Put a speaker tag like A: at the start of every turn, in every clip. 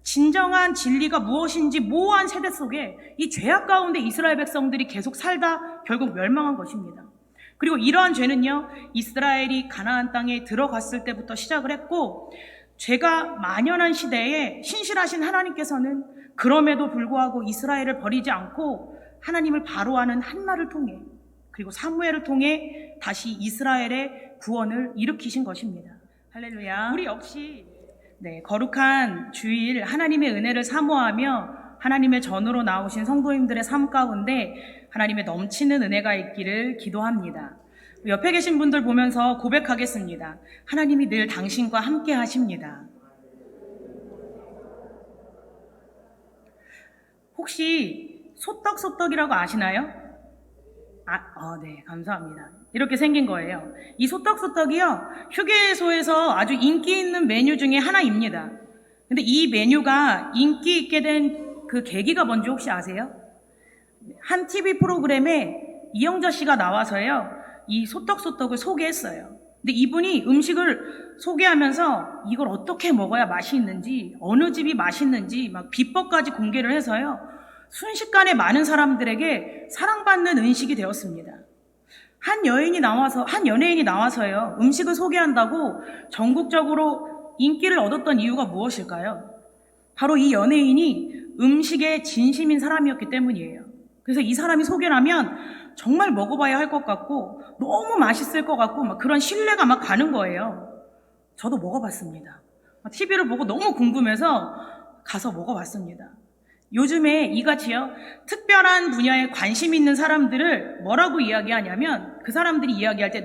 A: 진정한 진리가 무엇인지 모호한 세대 속에 이 죄악 가운데 이스라엘 백성들이 계속 살다 결국 멸망한 것입니다. 그리고 이러한 죄는요, 이스라엘이 가나안 땅에 들어갔을 때부터 시작을 했고, 죄가 만연한 시대에 신실하신 하나님께서는 그럼에도 불구하고 이스라엘을 버리지 않고 하나님을 바로하는 한나를 통해, 그리고 사무엘을 통해 다시 이스라엘의 구원을 일으키신 것입니다. 할렐루야. 우리 역시 거룩한 주일 하나님의 은혜를 사모하며 하나님의 전으로 나오신 성도님들의 삶 가운데 하나님의 넘치는 은혜가 있기를 기도합니다. 옆에 계신 분들 보면서 고백하겠습니다. 하나님이 늘 당신과 함께 하십니다. 혹시 소떡소떡이라고 아시나요? 네, 감사합니다. 이렇게 생긴 거예요. 이 소떡소떡이요, 휴게소에서 아주 인기 있는 메뉴 중에 하나입니다. 근데 이 메뉴가 인기 있게 된 그 계기가 뭔지 혹시 아세요? 한 TV 프로그램에 이영자 씨가 나와서요, 이 소떡소떡을 소개했어요. 근데 이분이 음식을 소개하면서 이걸 어떻게 먹어야 맛이 있는지, 어느 집이 맛있는지 막 비법까지 공개를 해서요, 순식간에 많은 사람들에게 사랑받는 음식이 되었습니다. 한 연예인이 나와서요, 음식을 소개한다고 전국적으로 인기를 얻었던 이유가 무엇일까요? 바로 이 연예인이 음식에 진심인 사람이었기 때문이에요. 그래서 이 사람이 소개를 하면 정말 먹어봐야 할 것 같고 너무 맛있을 것 같고 막 그런 신뢰가 막 가는 거예요. 저도 먹어봤습니다. TV를 보고 너무 궁금해서 가서 먹어봤습니다. 요즘에 이같이요, 특별한 분야에 관심 있는 사람들을 뭐라고 이야기하냐면, 그 사람들이 이야기할 때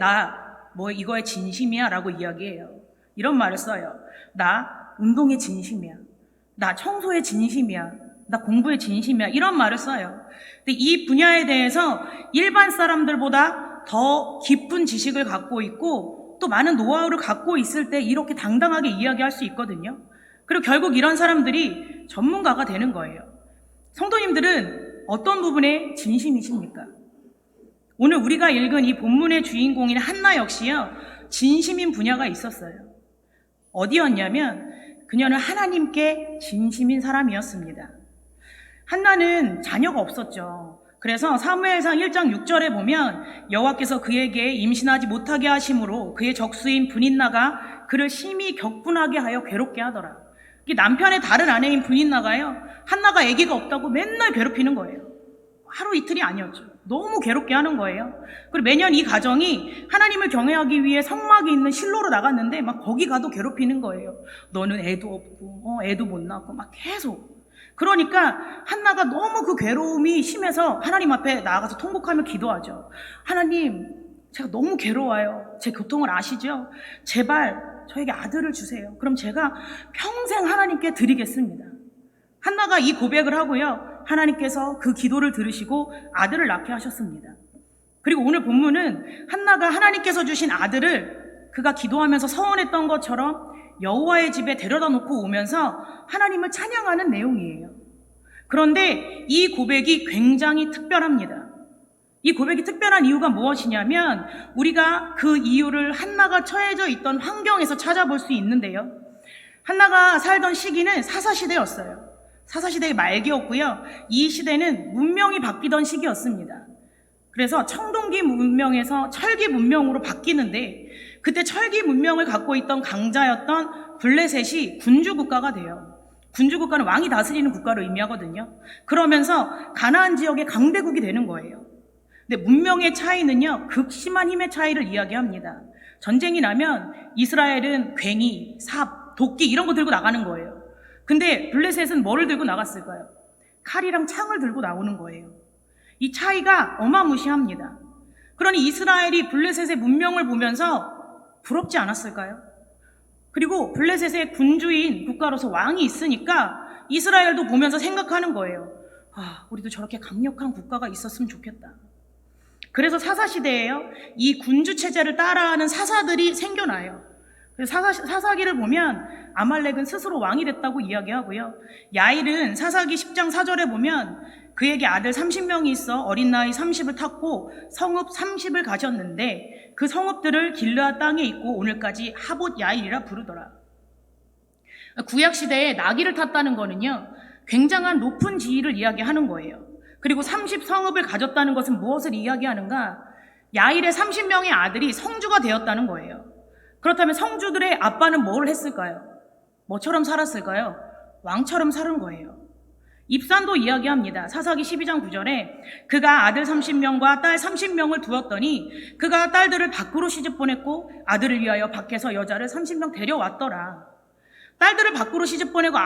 A: 이거에 진심이야 라고 이야기해요. 이런 말을 써요. 나 운동에 진심이야, 나 청소에 진심이야, 나 공부에 진심이야, 이런 말을 써요. 근데 이 분야에 대해서 일반 사람들보다 더 깊은 지식을 갖고 있고 또 많은 노하우를 갖고 있을 때 이렇게 당당하게 이야기할 수 있거든요. 그리고 결국 이런 사람들이 전문가가 되는 거예요. 성도님들은 어떤 부분에 진심이십니까? 오늘 우리가 읽은 이 본문의 주인공인 한나 역시요, 진심인 분야가 있었어요. 어디였냐면 그녀는 하나님께 진심인 사람이었습니다. 한나는 자녀가 없었죠. 그래서 사무엘상 1장 6절에 보면 여호와께서 그에게 임신하지 못하게 하심으로 그의 적수인 분인나가 그를 심히 격분하게 하여 괴롭게 하더라. 남편의 다른 아내인 분인나가요, 한나가 아기가 없다고 맨날 괴롭히는 거예요. 하루 이틀이 아니었죠. 너무 괴롭게 하는 거예요. 그리고 매년 이 가정이 하나님을 경외하기 위해 성막이 있는 실로로 나갔는데 막 거기 가도 괴롭히는 거예요. 너는 애도 없고 애도 못 낳고 막 계속. 그러니까 한나가 너무 그 괴로움이 심해서 하나님 앞에 나아가서 통곡하며 기도하죠. 하나님, 제가 너무 괴로워요. 제 고통을 아시죠? 제발 저에게 아들을 주세요. 그럼 제가 평생 하나님께 드리겠습니다. 한나가 이 고백을 하고요, 하나님께서 그 기도를 들으시고 아들을 낳게 하셨습니다. 그리고 오늘 본문은 한나가 하나님께서 주신 아들을 그가 기도하면서 서원했던 것처럼 여호와의 집에 데려다 놓고 오면서 하나님을 찬양하는 내용이에요. 그런데 이 고백이 굉장히 특별합니다. 이 고백이 특별한 이유가 무엇이냐면 우리가 그 이유를 한나가 처해져 있던 환경에서 찾아볼 수 있는데요. 한나가 살던 시기는 사사시대였어요. 사사시대의 말기였고요. 이 시대는 문명이 바뀌던 시기였습니다. 그래서 청동기 문명에서 철기 문명으로 바뀌는데, 그때 철기 문명을 갖고 있던 강자였던 블레셋이 군주국가가 돼요. 군주국가는 왕이 다스리는 국가를 의미하거든요. 그러면서 가나안 지역의 강대국이 되는 거예요. 근데 문명의 차이는요, 극심한 힘의 차이를 이야기합니다. 전쟁이 나면 이스라엘은 괭이, 삽, 도끼 이런 거 들고 나가는 거예요. 근데 블레셋은 뭐를 들고 나갔을까요? 칼이랑 창을 들고 나오는 거예요. 이 차이가 어마무시합니다. 그러니 이스라엘이 블레셋의 문명을 보면서 부럽지 않았을까요? 그리고 블레셋의 군주인 국가로서 왕이 있으니까 이스라엘도 보면서 생각하는 거예요. 우리도 저렇게 강력한 국가가 있었으면 좋겠다. 그래서 사사시대에요, 이 군주체제를 따라하는 사사들이 생겨나요. 그래서 사사기를 보면 아말렉은 스스로 왕이 됐다고 이야기하고요. 야일은 사사기 10장 4절에 보면 그에게 아들 30명이 있어 어린 나이 30을 탔고 성읍 30을 가졌는데 그 성읍들을 길르앗 땅에 있고 오늘까지 하봇 야일이라 부르더라. 구약 시대에 나귀를 탔다는 거는요, 굉장한 높은 지위를 이야기하는 거예요. 그리고 30성읍을 가졌다는 것은 무엇을 이야기하는가? 야일의 30명의 아들이 성주가 되었다는 거예요. 그렇다면 성주들의 아빠는 뭘 했을까요? 뭐처럼 살았을까요? 왕처럼 사는 거예요. 입산도 이야기합니다. 사사기 12장 9절에 그가 아들 30명과 딸 30명을 두었더니 그가 딸들을 밖으로 시집 보냈고 아들을 위하여 밖에서 여자를 30명 데려왔더라. 딸들을 밖으로 시집 보내고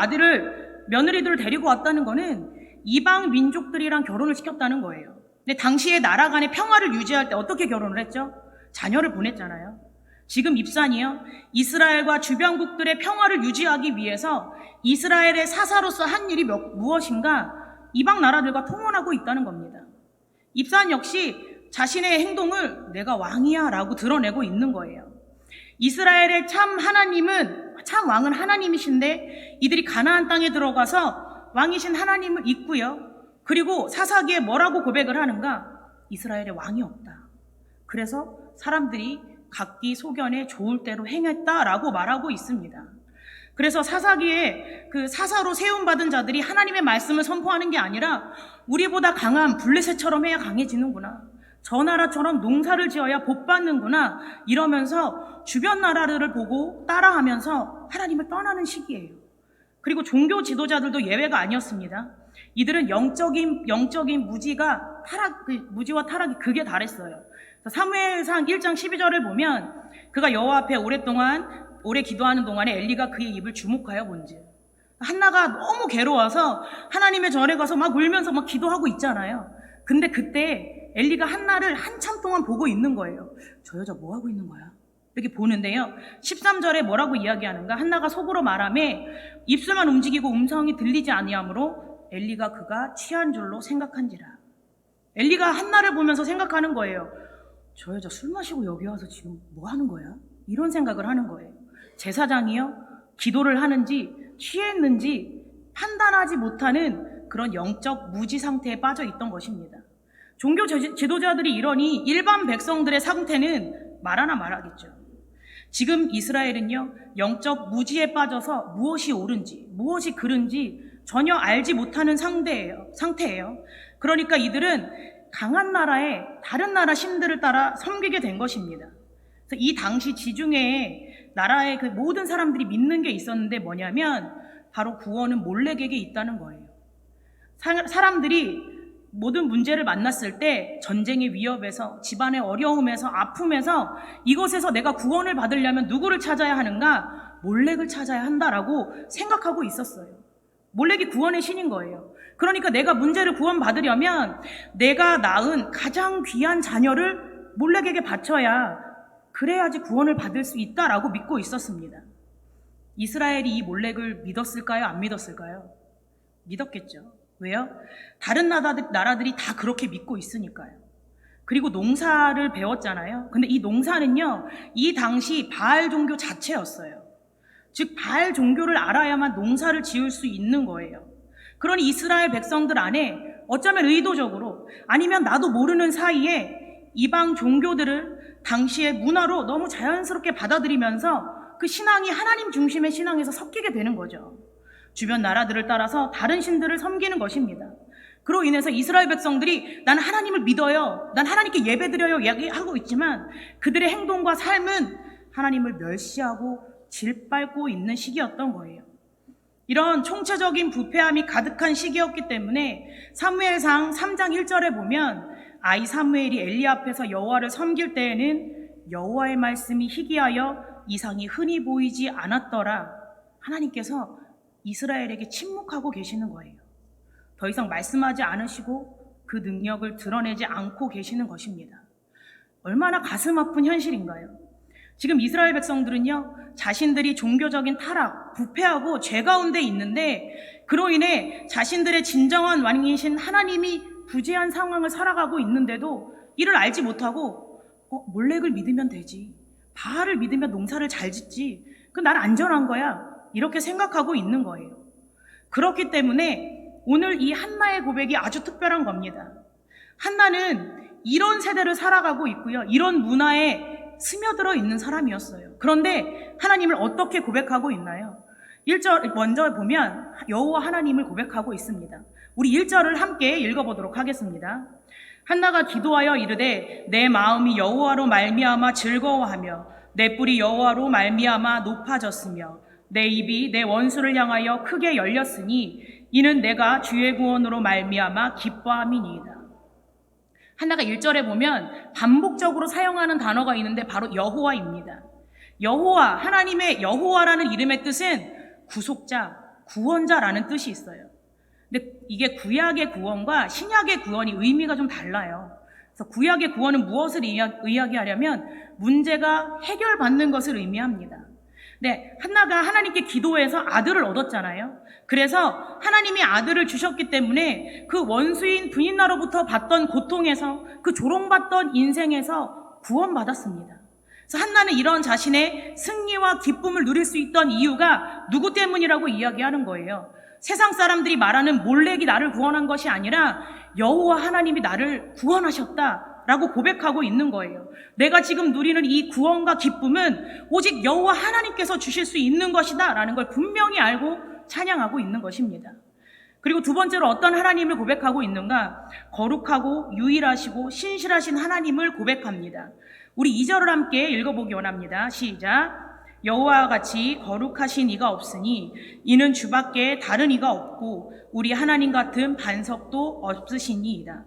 A: 며느리들을 데리고 왔다는 거는 이방 민족들이랑 결혼을 시켰다는 거예요. 근데 당시에 나라 간의 평화를 유지할 때 어떻게 결혼을 했죠? 자녀를 보냈잖아요. 지금 입산이요, 이스라엘과 주변국들의 평화를 유지하기 위해서 이스라엘의 사사로서 한 일이 무엇인가? 이방 나라들과 통혼하고 있다는 겁니다. 입산 역시 자신의 행동을 내가 왕이야 라고 드러내고 있는 거예요. 이스라엘의 참 왕은 하나님이신데 이들이 가나안 땅에 들어가서 왕이신 하나님을 잊고요, 그리고 사사기에 뭐라고 고백을 하는가? 이스라엘의 왕이 없다. 그래서 사람들이 각기 소견에 좋을 대로 행했다라고 말하고 있습니다. 그래서 사사기에 그 사사로 세움받은 자들이 하나님의 말씀을 선포하는 게 아니라 우리보다 강한 블레셋처럼 해야 강해지는구나, 저 나라처럼 농사를 지어야 복 받는구나, 이러면서 주변 나라들을 보고 따라하면서 하나님을 떠나는 시기예요. 그리고 종교 지도자들도 예외가 아니었습니다. 이들은 영적인 무지와 타락이 극에 달했어요. 사무엘상 1장 12절을 보면 그가 여호와 앞에 오래 기도하는 동안에 엘리가 그의 입을 주목하여 본즉, 한나가 너무 괴로워서 하나님의 절에 가서 막 울면서 막 기도하고 있잖아요. 근데 그때 엘리가 한나를 한참 동안 보고 있는 거예요. 저 여자 뭐 하고 있는 거야? 이렇게 보는데요, 13절에 뭐라고 이야기하는가? 한나가 속으로 말하며 입술만 움직이고 음성이 들리지 아니하므로 엘리가 그가 취한 줄로 생각한지라. 엘리가 한나를 보면서 생각하는 거예요. 저 여자 술 마시고 여기 와서 지금 뭐 하는 거야? 이런 생각을 하는 거예요. 제사장이요, 기도를 하는지 취했는지 판단하지 못하는 그런 영적 무지 상태에 빠져 있던 것입니다. 종교 지도자들이 이러니 일반 백성들의 상태는 말하나 말하겠죠. 지금 이스라엘은요, 영적 무지에 빠져서 무엇이 옳은지 무엇이 그른지 전혀 알지 못하는 상태예요. 그러니까 이들은 강한 나라의 다른 나라 신들을 따라 섬기게 된 것입니다. 그래서 이 당시 지중해에 나라의 그 모든 사람들이 믿는 게 있었는데 뭐냐면 바로 구원은 몰렉에게 있다는 거예요. 사람들이 모든 문제를 만났을 때 전쟁의 위협에서, 집안의 어려움에서, 아픔에서 이것에서 내가 구원을 받으려면 누구를 찾아야 하는가? 몰렉을 찾아야 한다라고 생각하고 있었어요. 몰렉이 구원의 신인 거예요. 그러니까 내가 문제를 구원받으려면 내가 낳은 가장 귀한 자녀를 몰렉에게 바쳐야, 그래야지 구원을 받을 수 있다라고 믿고 있었습니다. 이스라엘이 이 몰렉을 믿었을까요? 안 믿었을까요? 믿었겠죠. 왜요? 다른 나라들이 다 그렇게 믿고 있으니까요. 그리고 농사를 배웠잖아요. 근데 이 농사는요, 이 당시 바알 종교 자체였어요. 즉 바알 종교를 알아야만 농사를 지을 수 있는 거예요. 그러니 이스라엘 백성들 안에 어쩌면 의도적으로, 아니면 나도 모르는 사이에 이방 종교들을 당시의 문화로 너무 자연스럽게 받아들이면서 그 신앙이 하나님 중심의 신앙에서 섞이게 되는 거죠. 주변 나라들을 따라서 다른 신들을 섬기는 것입니다. 그로 인해서 이스라엘 백성들이 난 하나님을 믿어요, 난 하나님께 예배드려요 이야기하고 있지만 그들의 행동과 삶은 하나님을 멸시하고 질밟고 있는 시기였던 거예요. 이런 총체적인 부패함이 가득한 시기였기 때문에 사무엘상 3장 1절에 보면 아이 사무엘이 엘리 앞에서 여호와를 섬길 때에는 여호와의 말씀이 희귀하여 이상이 흔히 보이지 않았더라. 하나님께서 이스라엘에게 침묵하고 계시는 거예요. 더 이상 말씀하지 않으시고 그 능력을 드러내지 않고 계시는 것입니다. 얼마나 가슴 아픈 현실인가요? 지금 이스라엘 백성들은요, 자신들이 종교적인 타락, 부패하고 죄 가운데 있는데 그로 인해 자신들의 진정한 왕이신 하나님이 부재한 상황을 살아가고 있는데도 이를 알지 못하고 몰렉을 믿으면 되지, 바알을 믿으면 농사를 잘 짓지, 그 난 안전한 거야, 이렇게 생각하고 있는 거예요. 그렇기 때문에 오늘 이 한나의 고백이 아주 특별한 겁니다. 한나는 이런 세대를 살아가고 있고요, 이런 문화에 스며들어 있는 사람이었어요. 그런데 하나님을 어떻게 고백하고 있나요? 1절 먼저 보면 여호와 하나님을 고백하고 있습니다. 우리 1절을 함께 읽어보도록 하겠습니다. 한나가 기도하여 이르되 내 마음이 여호와로 말미암아 즐거워하며 내 뿔이 여호와로 말미암아 높아졌으며 내 입이 내 원수를 향하여 크게 열렸으니 이는 내가 주의 구원으로 말미암아 기뻐함이니이다. 한나가 1절에 보면 반복적으로 사용하는 단어가 있는데 바로 여호와입니다. 여호와, 하나님의 여호와라는 이름의 뜻은 구속자, 구원자라는 뜻이 있어요. 근데 이게 구약의 구원과 신약의 구원이 의미가 좀 달라요. 그래서 구약의 구원은 무엇을 이야기하려면 문제가 해결받는 것을 의미합니다. 네, 한나가 하나님께 기도해서 아들을 얻었잖아요. 그래서 하나님이 아들을 주셨기 때문에 그 원수인 분인나로부터 받던 고통에서, 그 조롱받던 인생에서 구원받았습니다. 그래서 한나는 이런 자신의 승리와 기쁨을 누릴 수 있던 이유가 누구 때문이라고 이야기하는 거예요. 세상 사람들이 말하는 몰렉이 나를 구원한 것이 아니라 여호와 하나님이 나를 구원하셨다라고 고백하고 있는 거예요. 내가 지금 누리는 이 구원과 기쁨은 오직 여호와 하나님께서 주실 수 있는 것이다 라는 걸 분명히 알고 찬양하고 있는 것입니다. 그리고 두 번째로 어떤 하나님을 고백하고 있는가? 거룩하고 유일하시고 신실하신 하나님을 고백합니다. 우리 2절을 함께 읽어보기 원합니다. 시작. 여호와와 같이 거룩하신 이가 없으니 이는 주밖에 다른 이가 없고 우리 하나님 같은 반석도 없으시니이다.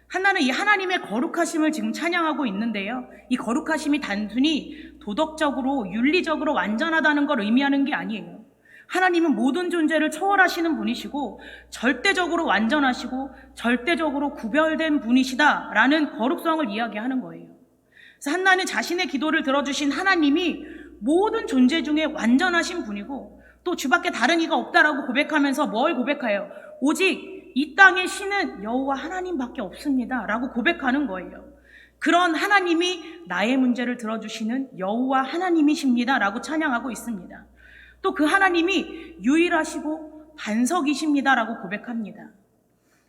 A: 한나는 이 하나님의 거룩하심을 지금 찬양하고 있는데요. 이 거룩하심이 단순히 도덕적으로 윤리적으로 완전하다는 걸 의미하는 게 아니에요. 하나님은 모든 존재를 초월하시는 분이시고 절대적으로 완전하시고 절대적으로 구별된 분이시다라는 거룩성을 이야기하는 거예요. 그래서 한나는 자신의 기도를 들어주신 하나님이 모든 존재 중에 완전하신 분이고 또 주밖에 다른 이가 없다라고 고백하면서 뭘 고백해요? 오직 이 땅의 신은 여호와 하나님밖에 없습니다 라고 고백하는 거예요. 그런 하나님이 나의 문제를 들어주시는 여호와 하나님이십니다 라고 찬양하고 있습니다. 또 그 하나님이 유일하시고 반석이십니다 라고 고백합니다.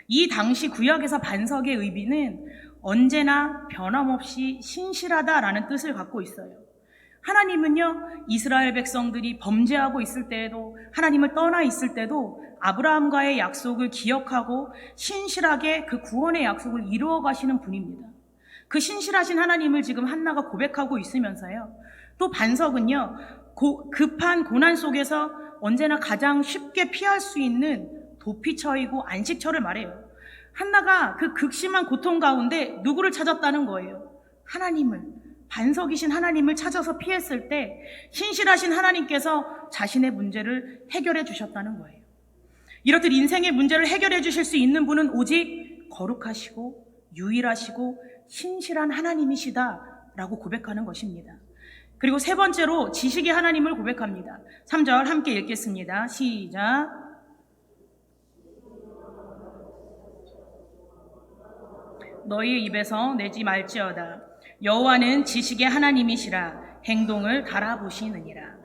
A: 이 당시 구약에서 반석의 의미는 언제나 변함없이 신실하다라는 뜻을 갖고 있어요. 하나님은요, 이스라엘 백성들이 범죄하고 있을 때에도, 하나님을 떠나 있을 때도 아브라함과의 약속을 기억하고 신실하게 그 구원의 약속을 이루어 가시는 분입니다. 그 신실하신 하나님을 지금 한나가 고백하고 있으면서요, 또 반석은요, 급한 고난 속에서 언제나 가장 쉽게 피할 수 있는 도피처이고 안식처를 말해요. 한나가 그 극심한 고통 가운데 누구를 찾았다는 거예요? 하나님을, 반석이신 하나님을 찾아서 피했을 때 신실하신 하나님께서 자신의 문제를 해결해 주셨다는 거예요. 이렇듯 인생의 문제를 해결해 주실 수 있는 분은 오직 거룩하시고 유일하시고 신실한 하나님이시다라고 고백하는 것입니다. 그리고 세 번째로 지식의 하나님을 고백합니다. 3절 함께 읽겠습니다. 시작. 너희의 입에서 내지 말지어다. 여호와는 지식의 하나님이시라. 행동을 달아보시느니라.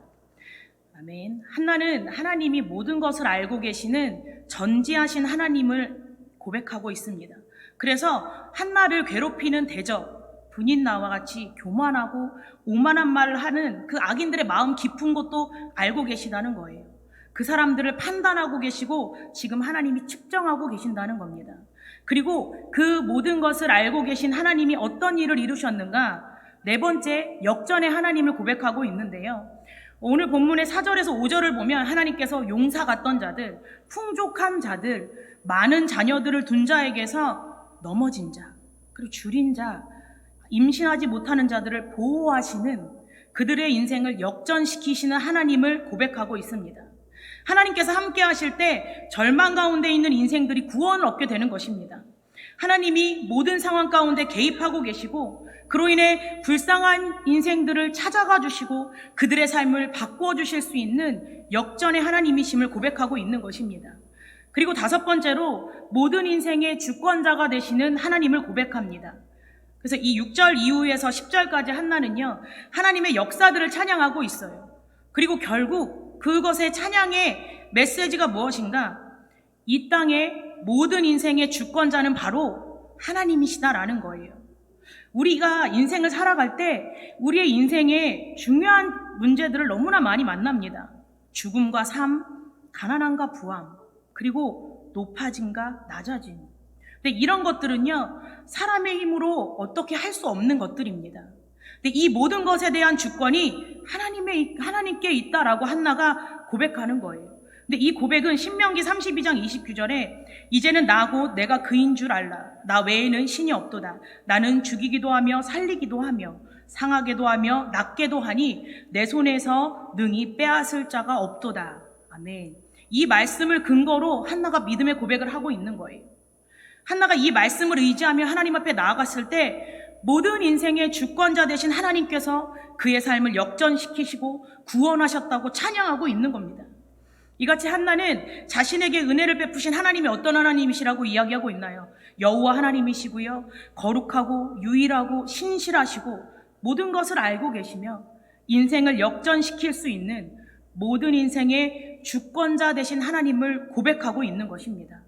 A: 아멘. 한나는 하나님이 모든 것을 알고 계시는 전지하신 하나님을 고백하고 있습니다. 그래서 한나를 괴롭히는 대적, 분인나와 같이 교만하고 오만한 말을 하는 그 악인들의 마음 깊은 것도 알고 계시다는 거예요. 그 사람들을 판단하고 계시고 지금 하나님이 측정하고 계신다는 겁니다. 그리고 그 모든 것을 알고 계신 하나님이 어떤 일을 이루셨는가? 네 번째, 역전의 하나님을 고백하고 있는데요. 오늘 본문의 4절에서 5절을 보면 하나님께서 용사 같던 자들, 풍족한 자들, 많은 자녀들을 둔 자에게서 넘어진 자, 그리고 줄인 자, 임신하지 못하는 자들을 보호하시는, 그들의 인생을 역전시키시는 하나님을 고백하고 있습니다. 하나님께서 함께 하실 때 절망 가운데 있는 인생들이 구원을 얻게 되는 것입니다. 하나님이 모든 상황 가운데 개입하고 계시고 그로 인해 불쌍한 인생들을 찾아가 주시고 그들의 삶을 바꾸어 주실 수 있는 역전의 하나님이심을 고백하고 있는 것입니다. 그리고 다섯 번째로 모든 인생의 주권자가 되시는 하나님을 고백합니다. 그래서 이 6절 이후에서 10절까지 한나는요, 하나님의 역사들을 찬양하고 있어요. 그리고 결국 그것의 찬양의 메시지가 무엇인가? 이 땅의 모든 인생의 주권자는 바로 하나님이시다라는 거예요. 우리가 인생을 살아갈 때 우리의 인생에 중요한 문제들을 너무나 많이 만납니다. 죽음과 삶, 가난함과 부함, 그리고 높아짐과 낮아짐. 근데 이런 것들은요, 사람의 힘으로 어떻게 할 수 없는 것들입니다. 근데 이 모든 것에 대한 주권이 하나님께 있다라고 한나가 고백하는 거예요. 근데 이 고백은 신명기 32장 29절에 이제는 나 곧 내가 그인 줄 알라. 나 외에는 신이 없도다. 나는 죽이기도 하며 살리기도 하며 상하게도 하며 낫게도 하니 내 손에서 능히 빼앗을 자가 없도다. 아멘. 이 말씀을 근거로 한나가 믿음의 고백을 하고 있는 거예요. 한나가 이 말씀을 의지하며 하나님 앞에 나아갔을 때 모든 인생의 주권자 되신 하나님께서 그의 삶을 역전시키시고 구원하셨다고 찬양하고 있는 겁니다. 이같이 한나는 자신에게 은혜를 베푸신 하나님이 어떤 하나님이시라고 이야기하고 있나요? 여호와 하나님이시고요, 거룩하고 유일하고 신실하시고 모든 것을 알고 계시며 인생을 역전시킬 수 있는 모든 인생의 주권자 되신 하나님을 고백하고 있는 것입니다.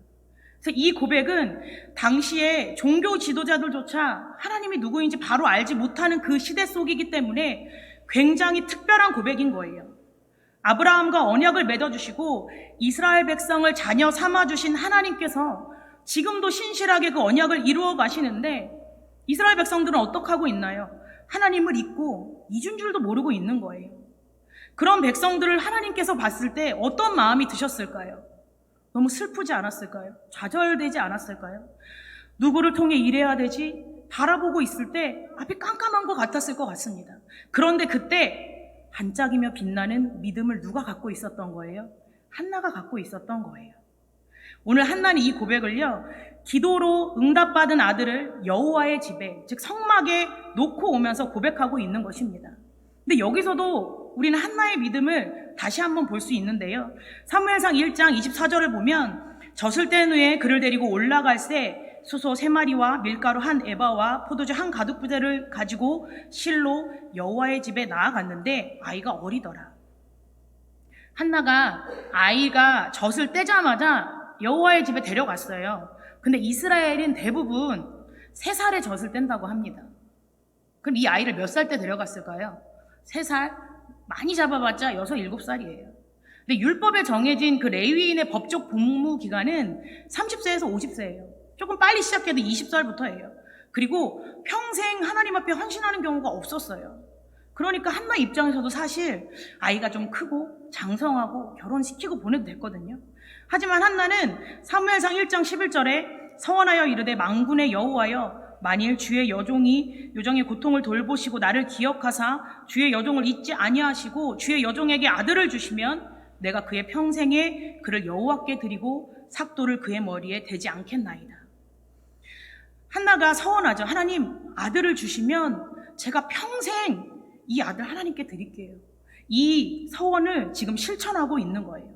A: 그래서 이 고백은 당시에 종교 지도자들조차 하나님이 누구인지 바로 알지 못하는 그 시대 속이기 때문에 굉장히 특별한 고백인 거예요. 아브라함과 언약을 맺어주시고 이스라엘 백성을 자녀 삼아주신 하나님께서 지금도 신실하게 그 언약을 이루어 가시는데 이스라엘 백성들은 어떻게 하고 있나요? 하나님을 잊고 잊은 줄도 모르고 있는 거예요. 그런 백성들을 하나님께서 봤을 때 어떤 마음이 드셨을까요? 너무 슬프지 않았을까요? 좌절되지 않았을까요? 누구를 통해 일해야 되지? 바라보고 있을 때 앞이 깜깜한 것 같았을 것 같습니다. 그런데 그때 반짝이며 빛나는 믿음을 누가 갖고 있었던 거예요? 한나가 갖고 있었던 거예요. 오늘 한나는 이 고백을요, 기도로 응답받은 아들을 여호와의 집에, 즉 성막에 놓고 오면서 고백하고 있는 것입니다. 근데 여기서도 우리는 한나의 믿음을 다시 한번 볼 수 있는데요. 사무엘상 1장 24절을 보면 젖을 뗀 후에 그를 데리고 올라갈새 수소 3마리와 밀가루 1에바와 포도주 1가죽부대를 가지고 실로 여호와의 집에 나아갔는데 아이가 어리더라. 한나가 아이가 젖을 떼자마자 여호와의 집에 데려갔어요. 근데 이스라엘인 대부분 3살에 젖을 뗀다고 합니다. 그럼 이 아이를 몇 살 때 데려갔을까요? 3살? 많이 잡아봤자 6, 7살이에요. 근데 율법에 정해진 그 레위인의 법적 복무 기간은 30세에서 50세예요. 조금 빨리 시작해도 20살부터예요. 그리고 평생 하나님 앞에 헌신하는 경우가 없었어요. 그러니까 한나 입장에서도 사실 아이가 좀 크고 장성하고 결혼시키고 보내도 됐거든요. 하지만 한나는 사무엘상 1장 11절에 서원하여 이르되 만군의 여호와여 만일 주의 여종의 고통을 돌보시고 나를 기억하사 주의 여종을 잊지 아니하시고 주의 여종에게 아들을 주시면 내가 그의 평생에 그를 여호와께 드리고 삭도를 그의 머리에 대지 않겠나이다. 한나가 서원하죠. 하나님, 아들을 주시면 제가 평생 이 아들 하나님께 드릴게요. 이 서원을 지금 실천하고 있는 거예요.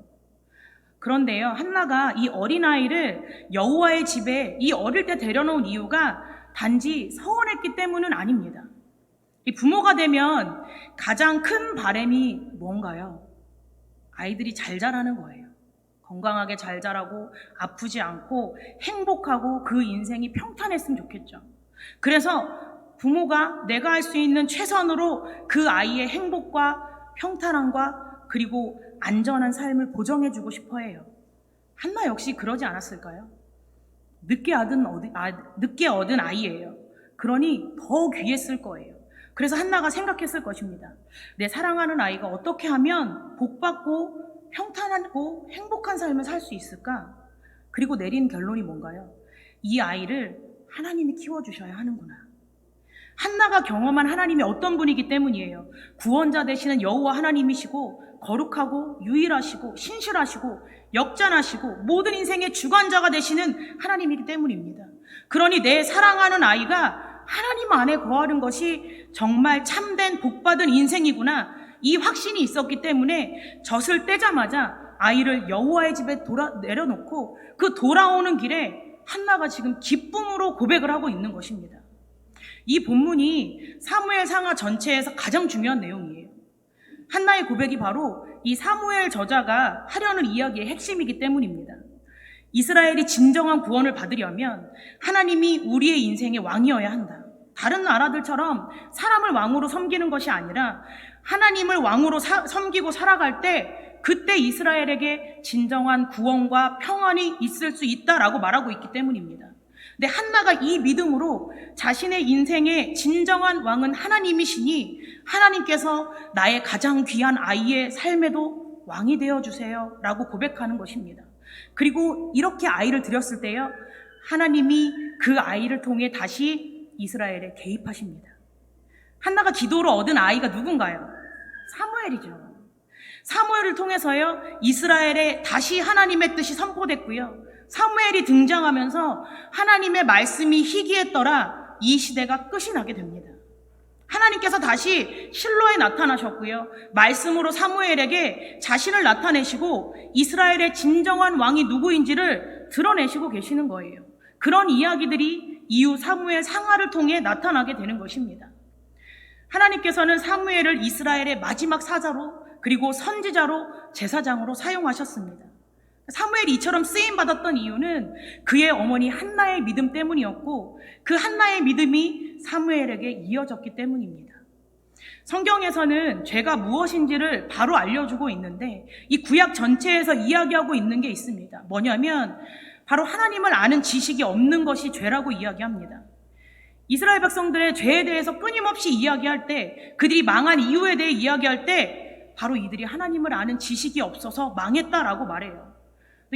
A: 그런데요, 한나가 이 어린아이를 여호와의 집에 이 어릴 때 데려놓은 이유가 단지 서원했기 때문은 아닙니다. 이 부모가 되면 가장 큰 바람이 뭔가요? 아이들이 잘 자라는 거예요. 건강하게 잘 자라고 아프지 않고 행복하고 그 인생이 평탄했으면 좋겠죠. 그래서 부모가 내가 할 수 있는 최선으로 그 아이의 행복과 평탄함과 그리고 안전한 삶을 보정해주고 싶어 해요. 한나 역시 그러지 않았을까요? 늦게 얻은 아이예요. 그러니 더 귀했을 거예요. 그래서 한나가 생각했을 것입니다. 내 사랑하는 아이가 어떻게 하면 복받고 평탄하고 행복한 삶을 살 수 있을까? 그리고 내린 결론이 뭔가요? 이 아이를 하나님이 키워주셔야 하는구나. 한나가 경험한 하나님이 어떤 분이기 때문이에요. 구원자 되시는 여호와 하나님이시고 거룩하고 유일하시고 신실하시고 역전하시고 모든 인생의 주관자가 되시는 하나님이기 때문입니다. 그러니 내 사랑하는 아이가 하나님 안에 거하는 것이 정말 참된 복받은 인생이구나, 이 확신이 있었기 때문에 젖을 떼자마자 아이를 여호와의 집에 내려놓고 그 돌아오는 길에 한나가 지금 기쁨으로 고백을 하고 있는 것입니다. 이 본문이 사무엘 상하 전체에서 가장 중요한 내용이에요. 한나의 고백이 바로 이 사무엘 저자가 하려는 이야기의 핵심이기 때문입니다. 이스라엘이 진정한 구원을 받으려면 하나님이 우리의 인생의 왕이어야 한다. 다른 나라들처럼 사람을 왕으로 섬기는 것이 아니라 하나님을 왕으로 섬기고 살아갈 때 그때 이스라엘에게 진정한 구원과 평안이 있을 수 있다라고 말하고 있기 때문입니다. 근데 한나가 이 믿음으로 자신의 인생의 진정한 왕은 하나님이시니 하나님께서 나의 가장 귀한 아이의 삶에도 왕이 되어주세요 라고 고백하는 것입니다. 그리고 이렇게 아이를 드렸을 때요, 하나님이 그 아이를 통해 다시 이스라엘에 개입하십니다. 한나가 기도로 얻은 아이가 누군가요? 사무엘이죠. 사무엘을 통해서요, 이스라엘에 다시 하나님의 뜻이 선포됐고요, 사무엘이 등장하면서 하나님의 말씀이 희귀했더라 이 시대가 끝이 나게 됩니다. 하나님께서 다시 실로에 나타나셨고요, 말씀으로 사무엘에게 자신을 나타내시고 이스라엘의 진정한 왕이 누구인지를 드러내시고 계시는 거예요. 그런 이야기들이 이후 사무엘 상하를 통해 나타나게 되는 것입니다. 하나님께서는 사무엘을 이스라엘의 마지막 사자로, 그리고 선지자로, 제사장으로 사용하셨습니다. 사무엘이 이처럼 쓰임받았던 이유는 그의 어머니 한나의 믿음 때문이었고, 그 한나의 믿음이 사무엘에게 이어졌기 때문입니다. 성경에서는 죄가 무엇인지를 바로 알려주고 있는데, 이 구약 전체에서 이야기하고 있는 게 있습니다. 뭐냐면 바로 하나님을 아는 지식이 없는 것이 죄라고 이야기합니다. 이스라엘 백성들의 죄에 대해서 끊임없이 이야기할 때, 그들이 망한 이유에 대해 이야기할 때 바로 이들이 하나님을 아는 지식이 없어서 망했다라고 말해요.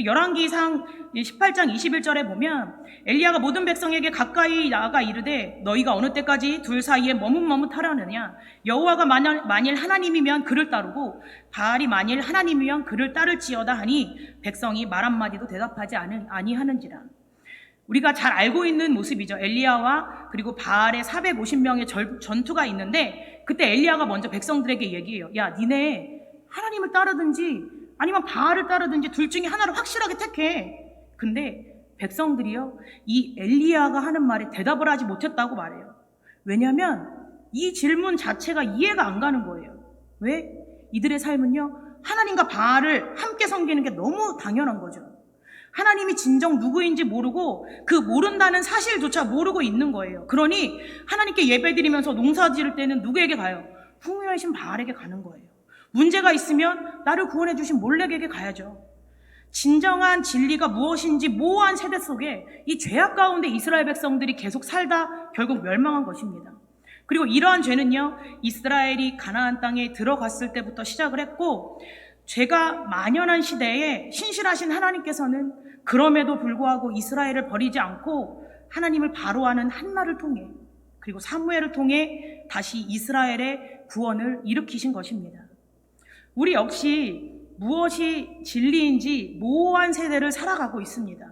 A: 열왕기상 18장 21절에 보면 엘리야가 모든 백성에게 가까이 나아가 이르되 너희가 어느 때까지 둘 사이에 머뭇머뭇하려느냐, 여호와가 만일 하나님이면 그를 따르고 바알이 만일 하나님이면 그를 따를지어다 하니 백성이 말 한마디도 대답하지 아니하는지라. 우리가 잘 알고 있는 모습이죠. 엘리야와 그리고 바알의 450명의 전투가 있는데, 그때 엘리야가 먼저 백성들에게 얘기해요. 야, 니네 하나님을 따르든지 아니면 바알을 따르든지 둘 중에 하나를 확실하게 택해. 근데 백성들이요, 이 엘리야가 하는 말에 대답을 하지 못했다고 말해요. 왜냐하면 이 질문 자체가 이해가 안 가는 거예요. 왜? 이들의 삶은요, 하나님과 바알을 함께 섬기는 게 너무 당연한 거죠. 하나님이 진정 누구인지 모르고 그 모른다는 사실조차 모르고 있는 거예요. 그러니 하나님께 예배드리면서 농사 지을 때는 누구에게 가요? 풍요하신 바알에게 가는 거예요. 문제가 있으면 나를 구원해 주신 몰렉에게 가야죠. 진정한 진리가 무엇인지 모호한 세대 속에 이 죄악 가운데 이스라엘 백성들이 계속 살다 결국 멸망한 것입니다. 그리고 이러한 죄는요, 이스라엘이 가나안 땅에 들어갔을 때부터 시작을 했고, 죄가 만연한 시대에 신실하신 하나님께서는 그럼에도 불구하고 이스라엘을 버리지 않고 하나님을 바로 아는 한나를 통해, 그리고 사무엘을 통해 다시 이스라엘의 구원을 일으키신 것입니다. 우리 역시 무엇이 진리인지 모호한 세대를 살아가고 있습니다.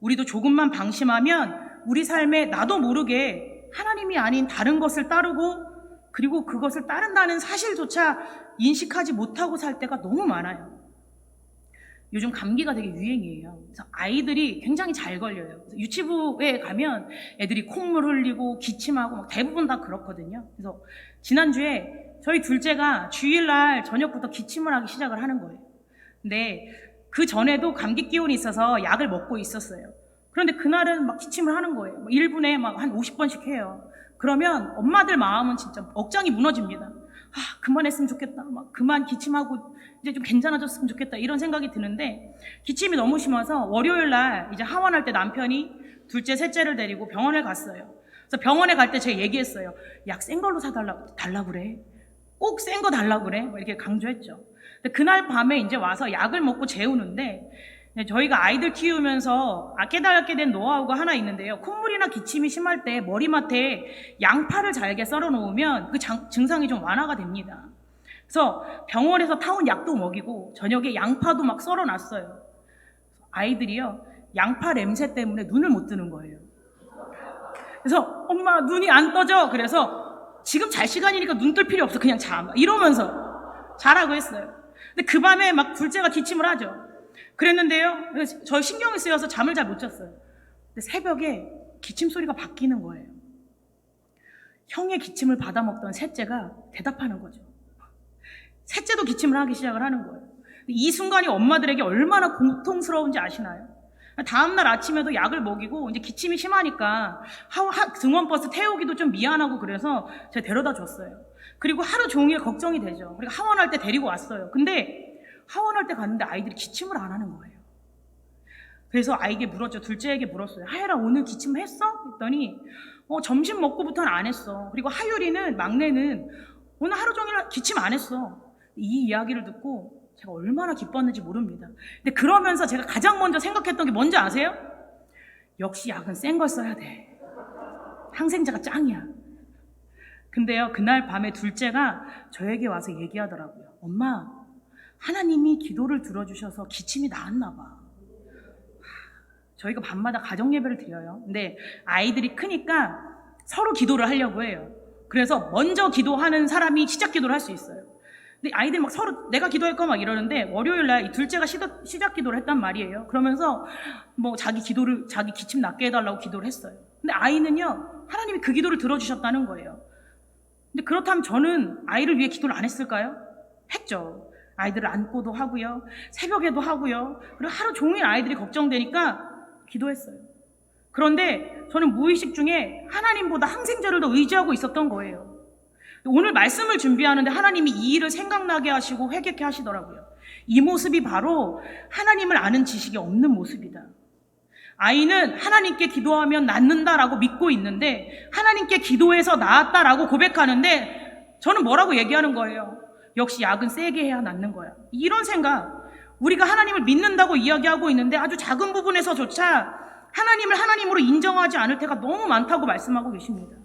A: 우리도 조금만 방심하면 우리 삶에 나도 모르게 하나님이 아닌 다른 것을 따르고, 그리고 그것을 따른다는 사실조차 인식하지 못하고 살 때가 너무 많아요. 요즘 감기가 되게 유행이에요. 그래서 아이들이 굉장히 잘 걸려요. 그래서 유치부에 가면 애들이 콧물 흘리고 기침하고 대부분 다 그렇거든요. 그래서 지난주에 저희 둘째가 주일날 저녁부터 기침을 하기 시작을 하는 거예요. 근데 그 전에도 감기 기운이 있어서 약을 먹고 있었어요. 그런데 그날은 막 기침을 하는 거예요. 1분에 막 한 50번씩 해요. 그러면 엄마들 마음은 진짜 억장이 무너집니다. 그만했으면 좋겠다. 막 그만 기침하고 이제 좀 괜찮아졌으면 좋겠다. 이런 생각이 드는데, 기침이 너무 심해서 월요일날 이제 하원할 때 남편이 둘째, 셋째를 데리고 병원에 갔어요. 그래서 병원에 갈 때 제가 얘기했어요. 약 센 걸로 달라 그래. 꼭 센 거 달라 그래. 이렇게 강조했죠. 근데 그날 밤에 이제 와서 약을 먹고 재우는데, 저희가 아이들 키우면서 깨닫게 된 노하우가 하나 있는데요. 콧물이나 기침이 심할 때 머리맡에 양파를 잘게 썰어 놓으면 그 증상이 좀 완화가 됩니다. 그래서 병원에서 타온 약도 먹이고 저녁에 양파도 막 썰어 놨어요. 아이들이요, 양파 냄새 때문에 눈을 못 뜨는 거예요. 그래서 엄마 눈이 안 떠져. 그래서 지금 잘 시간이니까 눈 뜰 필요 없어. 그냥 자. 이러면서 자라고 했어요. 근데 그 밤에 막 둘째가 기침을 하죠. 그랬는데요, 저 신경이 쓰여서 잠을 잘 못 잤어요. 근데 새벽에 기침 소리가 바뀌는 거예요. 형의 기침을 받아먹던 셋째가 대답하는 거죠. 셋째도 기침을 하기 시작을 하는 거예요. 이 순간이 엄마들에게 얼마나 고통스러운지 아시나요? 다음날 아침에도 약을 먹이고 이제 기침이 심하니까 등원버스 태우기도 좀 미안하고 그래서 제가 데려다 줬어요. 그리고 하루 종일 걱정이 되죠. 그리고 하원할 때 데리고 왔어요. 근데 하원할 때 갔는데 아이들이 기침을 안 하는 거예요. 그래서 아이에게 물었죠. 둘째에게 물었어요. 하율아, 오늘 기침 했어? 했더니 점심 먹고부터는 안 했어. 그리고 하율이는, 막내는 오늘 하루 종일 기침 안 했어. 이 이야기를 듣고 제가 얼마나 기뻤는지 모릅니다. 근데 그러면서 제가 가장 먼저 생각했던 게 뭔지 아세요? 역시 약은 센 걸 써야 돼. 항생제가 짱이야. 근데요, 그날 밤에 둘째가 저에게 와서 얘기하더라고요. 엄마, 하나님이 기도를 들어주셔서 기침이 나았나 봐. 저희가 밤마다 가정예배를 드려요. 근데 아이들이 크니까 서로 기도를 하려고 해요. 그래서 먼저 기도하는 사람이 시작 기도를 할 수 있어요. 근데 아이들이 막 서로 내가 기도할 거 막 이러는데, 월요일날 이 둘째가 시작 기도를 했단 말이에요. 그러면서 뭐 자기 기침 낫게 해달라고 기도를 했어요. 근데 아이는요, 하나님이 그 기도를 들어주셨다는 거예요. 근데 그렇다면 저는 아이를 위해 기도를 안 했을까요? 했죠. 아이들을 안고도 하고요, 새벽에도 하고요, 그리고 하루 종일 아이들이 걱정되니까 기도했어요. 그런데 저는 무의식 중에 하나님보다 항생제를 더 의지하고 있었던 거예요. 오늘 말씀을 준비하는데 하나님이 이 일을 생각나게 하시고 회개케 하시더라고요. 이 모습이 바로 하나님을 아는 지식이 없는 모습이다. 아이는 하나님께 기도하면 낫는다라고 믿고 있는데, 하나님께 기도해서 나았다라고 고백하는데, 저는 뭐라고 얘기하는 거예요? 역시 약은 세게 해야 낫는 거야. 이런 생각. 우리가 하나님을 믿는다고 이야기하고 있는데 아주 작은 부분에서조차 하나님을 하나님으로 인정하지 않을 때가 너무 많다고 말씀하고 계십니다.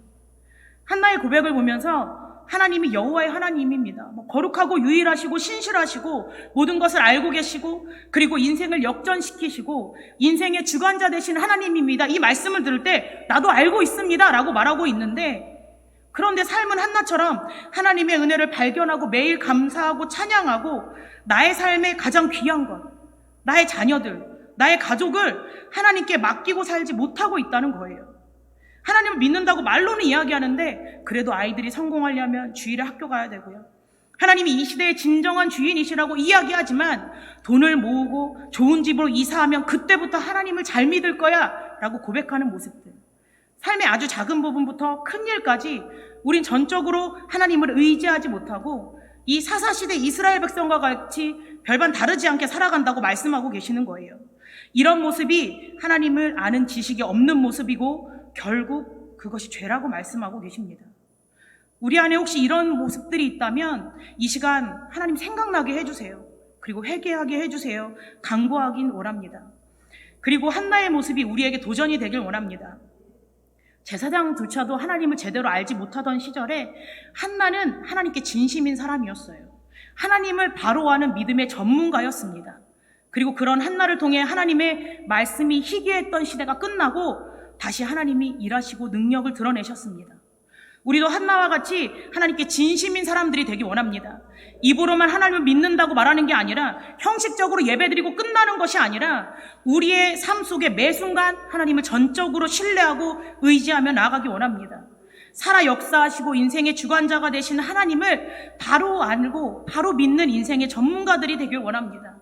A: 한나의 고백을 보면서 하나님이 여호와의 하나님입니다. 거룩하고 유일하시고 신실하시고 모든 것을 알고 계시고, 그리고 인생을 역전시키시고 인생의 주관자 되신 하나님입니다. 이 말씀을 들을 때 나도 알고 있습니다 라고 말하고 있는데, 그런데 삶은 한나처럼 하나님의 은혜를 발견하고 매일 감사하고 찬양하고 나의 삶의 가장 귀한 것, 나의 자녀들, 나의 가족을 하나님께 맡기고 살지 못하고 있다는 거예요. 하나님을 믿는다고 말로는 이야기하는데, 그래도 아이들이 성공하려면 주일에 학교 가야 되고요, 하나님이 이 시대의 진정한 주인이시라고 이야기하지만 돈을 모으고 좋은 집으로 이사하면 그때부터 하나님을 잘 믿을 거야 라고 고백하는 모습들. 삶의 아주 작은 부분부터 큰 일까지 우린 전적으로 하나님을 의지하지 못하고 이 사사시대 이스라엘 백성과 같이 별반 다르지 않게 살아간다고 말씀하고 계시는 거예요. 이런 모습이 하나님을 아는 지식이 없는 모습이고 결국 그것이 죄라고 말씀하고 계십니다. 우리 안에 혹시 이런 모습들이 있다면 이 시간 하나님 생각나게 해주세요. 그리고 회개하게 해주세요. 간구하긴 원합니다. 그리고 한나의 모습이 우리에게 도전이 되길 원합니다. 제사장조차도 하나님을 제대로 알지 못하던 시절에 한나는 하나님께 진심인 사람이었어요. 하나님을 바로 아는 믿음의 전문가였습니다. 그리고 그런 한나를 통해 하나님의 말씀이 희귀했던 시대가 끝나고 다시 하나님이 일하시고 능력을 드러내셨습니다. 우리도 한나와 같이 하나님께 진심인 사람들이 되기 원합니다. 입으로만 하나님을 믿는다고 말하는 게 아니라, 형식적으로 예배드리고 끝나는 것이 아니라 우리의 삶 속에 매 순간 하나님을 전적으로 신뢰하고 의지하며 나아가기 원합니다. 살아 역사하시고 인생의 주관자가 되신 하나님을 바로 알고 바로 믿는 인생의 전문가들이 되길 원합니다.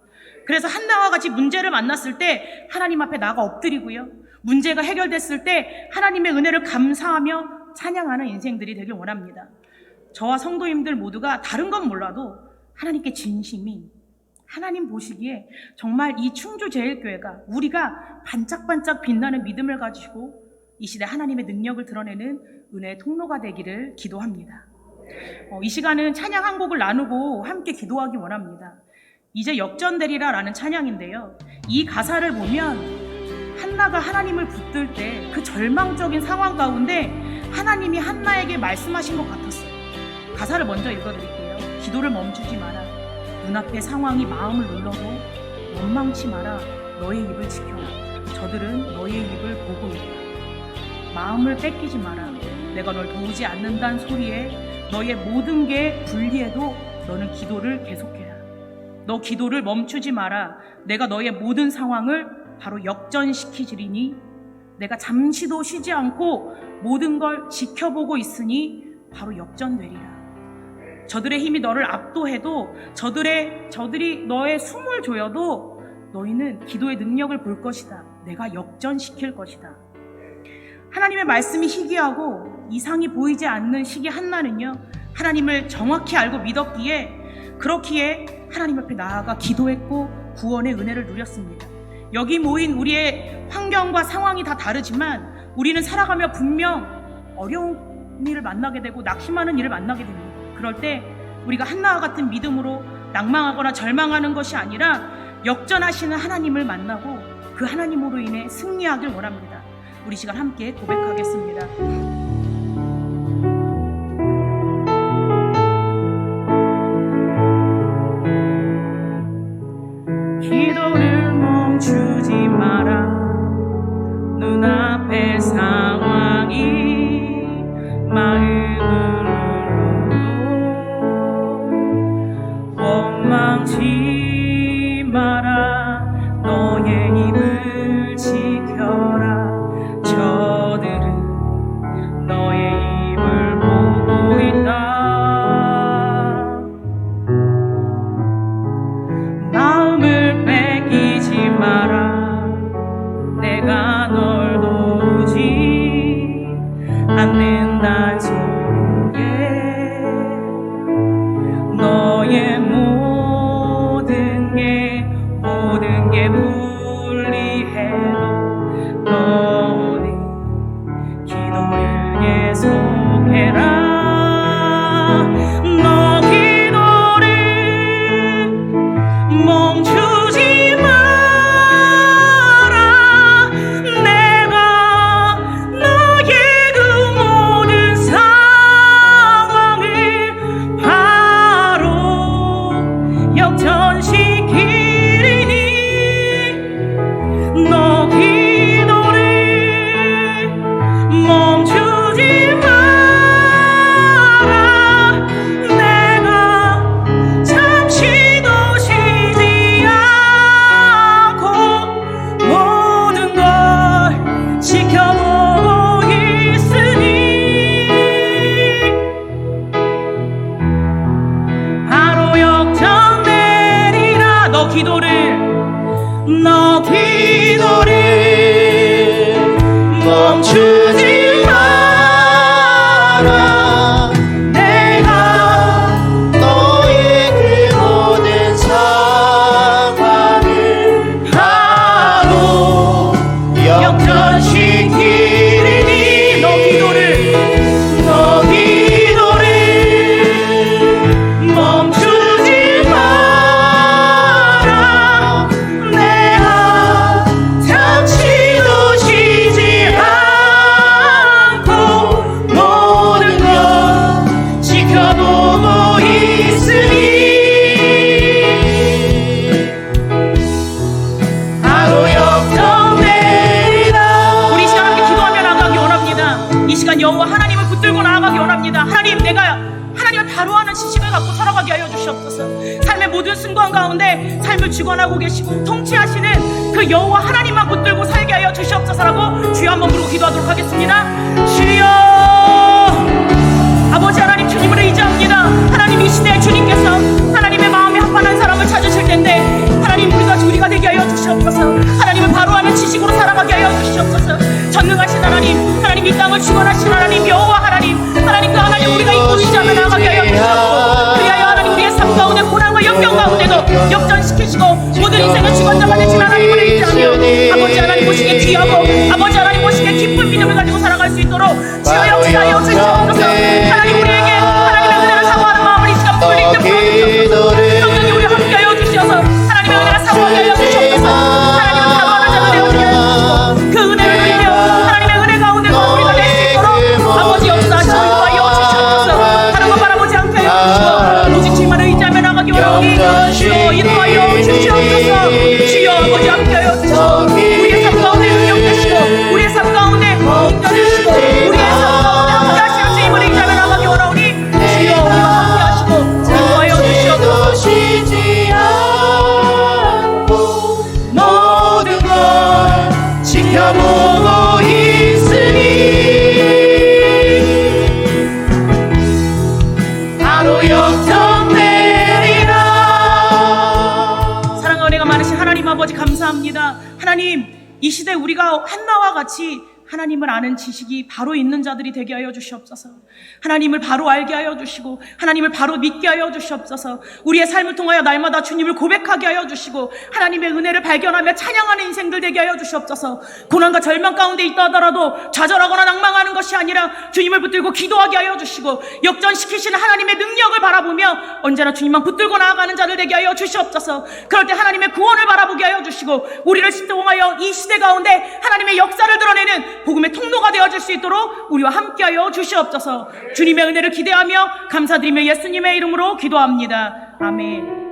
A: 그래서 한나와 같이 문제를 만났을 때 하나님 앞에 나가 엎드리고요, 문제가 해결됐을 때 하나님의 은혜를 감사하며 찬양하는 인생들이 되길 원합니다. 저와 성도님들 모두가 다른 건 몰라도 하나님께 진심인, 하나님 보시기에 정말 이 충주제일교회가 우리가 반짝반짝 빛나는 믿음을 가지고 이 시대 하나님의 능력을 드러내는 은혜의 통로가 되기를 기도합니다. 이 시간은 찬양 한 곡을 나누고 함께 기도하기 원합니다. 이제 역전되리라 라는 찬양인데요, 이 가사를 보면 한나가 하나님을 붙들 때 그 절망적인 상황 가운데 하나님이 한나에게 말씀하신 것 같았어요. 가사를 먼저 읽어드릴게요. 기도를 멈추지 마라. 눈앞의 상황이 마음을 눌러도 원망치 마라. 너의 입을 지켜라. 저들은 너의 입을 보고 있다. 마음을 뺏기지 마라. 내가 널 도우지 않는다는 소리에 너의 모든 게 불리해도 너는 기도를 계속해라. 너 기도를 멈추지 마라. 내가 너의 모든 상황을 바로 역전시키리니 내가 잠시도 쉬지 않고 모든 걸 지켜보고 있으니 바로 역전되리라. 저들의 힘이 너를 압도해도 저들이 너의 숨을 조여도 너희는 기도의 능력을 볼 것이다. 내가 역전시킬 것이다. 하나님의 말씀이 희귀하고 이상이 보이지 않는 시기 한나는요, 하나님을 정확히 알고 믿었기에 그렇기에 하나님 앞에 나아가 기도했고 구원의 은혜를 누렸습니다. 여기 모인 우리의 환경과 상황이 다 다르지만 우리는 살아가며 분명 어려운 일을 만나게 되고 낙심하는 일을 만나게 됩니다. 그럴 때 우리가 한나와 같은 믿음으로 낭망하거나 절망하는 것이 아니라 역전하시는 하나님을 만나고 그 하나님으로 인해 승리하길 원합니다. 우리 시간 함께 고백하겠습니다. 기도를 멈추지 마라. 눈앞의 상황이 마음을 눌러도 원망치 마라. 너의 입을 지켜라. 저들은 너의 입을 보고 있다. 마음을 뺏기지 마라. 내가 널 도우지 않는단 소리에 너의 모든 게 불리해도 너는 기도를 계속해라. 너 기도를 멈추지 마라. 내가 너의 그 모든 상황을 바로 역전시키리니 너 기도를 멈추지 마라. 내가 잠시도 쉬지 않고 모든 걸 지켜보고 있으니 바로 역전되리라. 너 기도를
B: 멈추지 마라. 내가 너의 그 모든 상황을 바로 역전시키리니 너 기도를 멈추지 마라. 내가 잠시도 쉬지 않고 모든 것 지켜보고 있으니 바로 역전되리라.
A: 우리 시간 함께 기도하며 나아가기 원합니다. 이 시간 여호와 하나님을 붙들고 나아가기 원합니다. 하나님, 내가 하나님을 바로하는 지식을 갖고 살아가게 하여 주시옵소서. 삶의 모든 순간 가운데 삶을 주관하고 계시고 통치하시는 그 여호와 하나님만 붙들고 살게 하여 주시옵소서라고 주여 한번 부르고 기도하도록 하겠습니다. 주여, 아버지 하나님, 주님을 의지합니다. 하나님, 이 시대에 주님께서 하나님의 마음에 합한 사람을 찾으실 텐데 하나님, 우리가 되게 하여 주시옵소서. 하나님을 바로하는 지식으로 살아가게 하여 주시옵소서. 전능하신 하나님, 하나님 이 땅을 주관하신 하나님 여호와 하나님, 하나님 그 하나님 우리가 잊고 의지하며 나아가게 하여 주시옵소서. 그리하여 하나님 우리의 삶 가운데 고난과 역경 가운데도 역전시키시고 모든 인생의 주관자가 되신 하나님을 의지하며 아버지 하나님 보시기에 귀하고 아버지 하나님 보시기에 기쁜 믿음을 가지고 살아갈 수 있도록 주여 역사하여 주시옵소서. 하나님 우리에게 하나님의 은혜를 사모하는 마음을 이 시간 불릴 때 불러주시옵소서. 성령님 우리 함께하여 주시어서 하나님의 은혜를 사모하게 하여 주시옵소서. 하나님을 바로하는 자가 되어주게 하여 주시고 그 은혜를 누리며 하나님의 은혜 가운데서 우리가 될 수 있도록 아버지 역사하시고 인도하여 주시옵소서. 다른 것 바라보지 않게 하여 주시고 오직 주님만 의지하며 나가기 원하오니 주여 인도하여 주시옵소서. 주여 아버지 함께하여 주시고 우리의 삶 가운데 능력되시고 우리의 삶 가운데 인도하시고 우리의 삶 가운데 함께하시는 주님을 의지하며 나가기 원하오니 주여 우리와 함께하시고 인도하여 주시옵소서.
B: 쉬지 않고 모든 걸 지켜보고 있으니 바로 역전되리라.
A: 사랑과 은혜가 많으신 하나님 아버지 감사합니다. 하나님, 이 시대 우리가 한나와 같이 하나님을 아는 지식이 바로 있는 자들이 되게 하여 주시옵소서. 하나님을 바로 알게 하여 주시고 하나님을 바로 믿게 하여 주시옵소서. 우리의 삶을 통하여 날마다 주님을 고백하게 하여 주시고 하나님의 은혜를 발견하며 찬양하는 인생들 되게 하여 주시옵소서. 고난과 절망 가운데 있다 하더라도 좌절하거나 낭망하는 것이 아니라 주님을 붙들고 기도하게 하여 주시고 역전시키시는 하나님의 능력을 바라보며 언제나 주님만 붙들고 나아가는 자들 되게 하여 주시옵소서. 그럴 때 하나님의 구원을 바라보게 하여 주시고 우리를 통하여 이 시대 가운데 하나님의 역사를 드러내는 복음의 통로가 되어질 수 있도록 우리와 함께하여 주시옵소서. 주님의 은혜를 기대하며 감사드리며 예수님의 이름으로 기도합니다. 아멘.